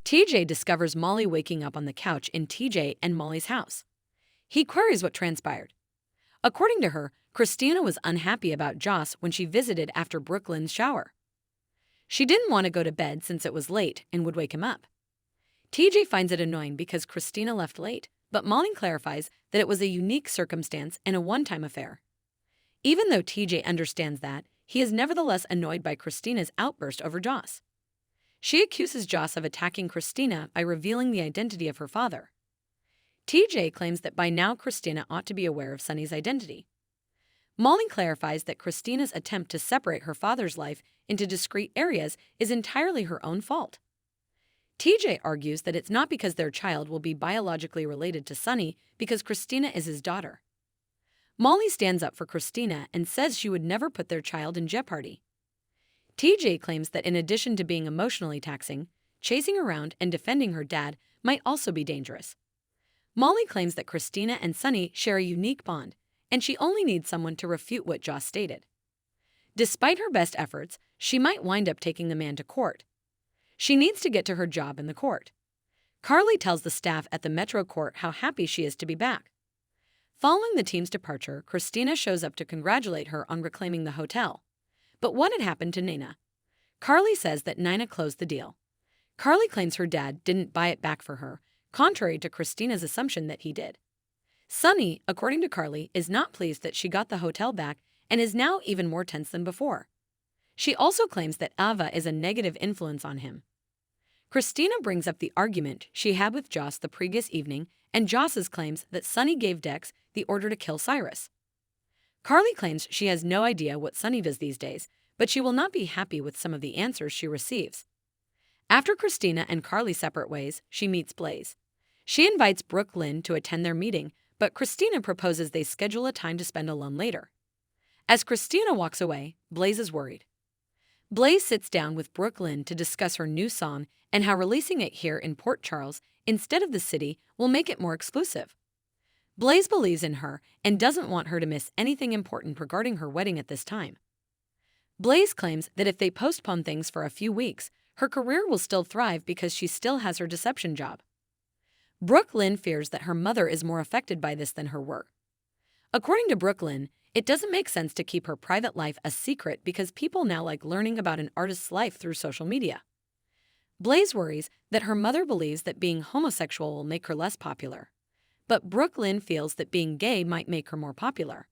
TJ discovers Molly waking up on the couch in TJ and Molly's house. He queries what transpired. According to her, Kristina was unhappy about Joss when she visited after Brooklyn's shower. She didn't want to go to bed since it was late and would wake him up. TJ finds it annoying because Kristina left late, but Molly clarifies that it was a unique circumstance and a one-time affair. Even though TJ understands that, he is nevertheless annoyed by Kristina's outburst over Joss. She accuses Joss of attacking Kristina by revealing the identity of her father. TJ claims that by now Kristina ought to be aware of Sonny's identity. Molly clarifies that Kristina's attempt to separate her father's life into discrete areas is entirely her own fault. TJ argues that it's not because their child will be biologically related to Sonny because Kristina is his daughter. Molly stands up for Kristina and says she would never put their child in jeopardy. TJ claims that in addition to being emotionally taxing, chasing around and defending her dad might also be dangerous. Molly claims that Kristina and Sonny share a unique bond, and she only needs someone to refute what Joss stated. Despite her best efforts, she might wind up taking the man to court. She needs to get to her job in the court. Carly tells the staff at the Metro Court how happy she is to be back. Following the team's departure, Kristina shows up to congratulate her on reclaiming the hotel. But what had happened to Nina? Carly says that Nina closed the deal. Carly claims her dad didn't buy it back for her, contrary to Kristina's assumption that he did. Sonny, according to Carly, is not pleased that she got the hotel back and is now even more tense than before. She also claims that Ava is a negative influence on him. Kristina brings up the argument she had with Joss the previous evening and Joss's claims that Sonny gave Dex the order to kill Cyrus. Carly claims she has no idea what Sonny does these days, but she will not be happy with some of the answers she receives. After Kristina and Carly separate ways, she meets Blaze. She invites Brooklyn to attend their meeting, but Kristina proposes they schedule a time to spend alone later. As Kristina walks away, Blaze is worried. Blaze sits down with Brooklyn to discuss her new song and how releasing it here in Port Charles instead of the city will make it more exclusive. Blaze believes in her and doesn't want her to miss anything important regarding her wedding at this time. Blaze claims that if they postpone things for a few weeks, her career will still thrive because she still has her deception job. Brooklyn fears that her mother is more affected by this than her work. According to Brooklyn, it doesn't make sense to keep her private life a secret because people now like learning about an artist's life through social media. Blaze worries that her mother believes that being homosexual will make her less popular. But Brooklyn feels that being gay might make her more popular.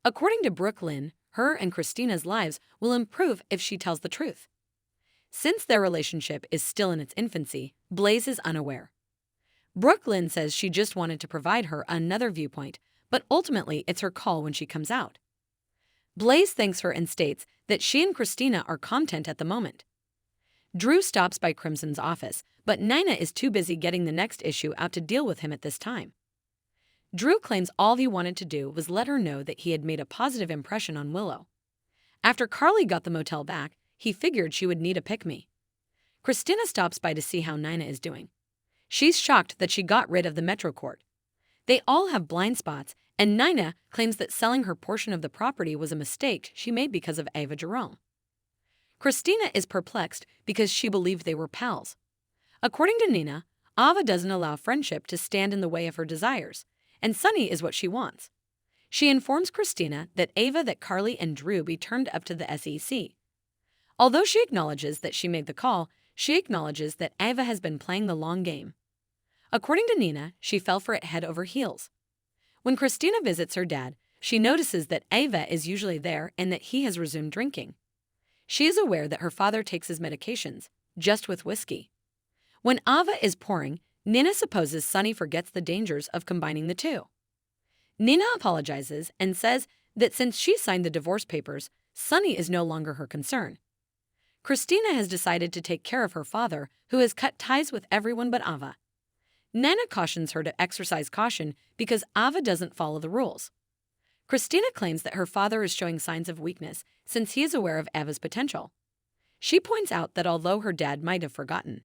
According to Brooklyn, her and Kristina's lives will improve if she tells the truth. Since their relationship is still in its infancy, Blaze is unaware. Brooklyn says she just wanted to provide her another viewpoint, but ultimately it's her call when she comes out. Blaze thanks her and states that she and Kristina are content at the moment. Drew stops by Crimson's office, but Nina is too busy getting the next issue out to deal with him at this time. Drew claims all he wanted to do was let her know that he had made a positive impression on Willow. After Carly got the motel back, he figured she would need a pick-me. Kristina stops by to see how Nina is doing. She's shocked that she got rid of the Metro Court. They all have blind spots, and Nina claims that selling her portion of the property was a mistake she made because of Ava Jerome. Kristina is perplexed because she believed they were pals. According to Nina, Ava doesn't allow friendship to stand in the way of her desires, and Sonny is what she wants. She informs Kristina that Carly and Drew be turned up to the SEC. Although she acknowledges that she made the call, she acknowledges that Ava has been playing the long game. According to Nina, she fell for it head over heels. When Kristina visits her dad, she notices that Ava is usually there and that he has resumed drinking. She is aware that her father takes his medications, just with whiskey. When Ava is pouring, Nina supposes Sonny forgets the dangers of combining the two. Nina apologizes and says that since she signed the divorce papers, Sonny is no longer her concern. Kristina has decided to take care of her father, who has cut ties with everyone but Ava. Nina cautions her to exercise caution because Ava doesn't follow the rules. Kristina claims that her father is showing signs of weakness since he is aware of Ava's potential. She points out that although her dad might have forgotten,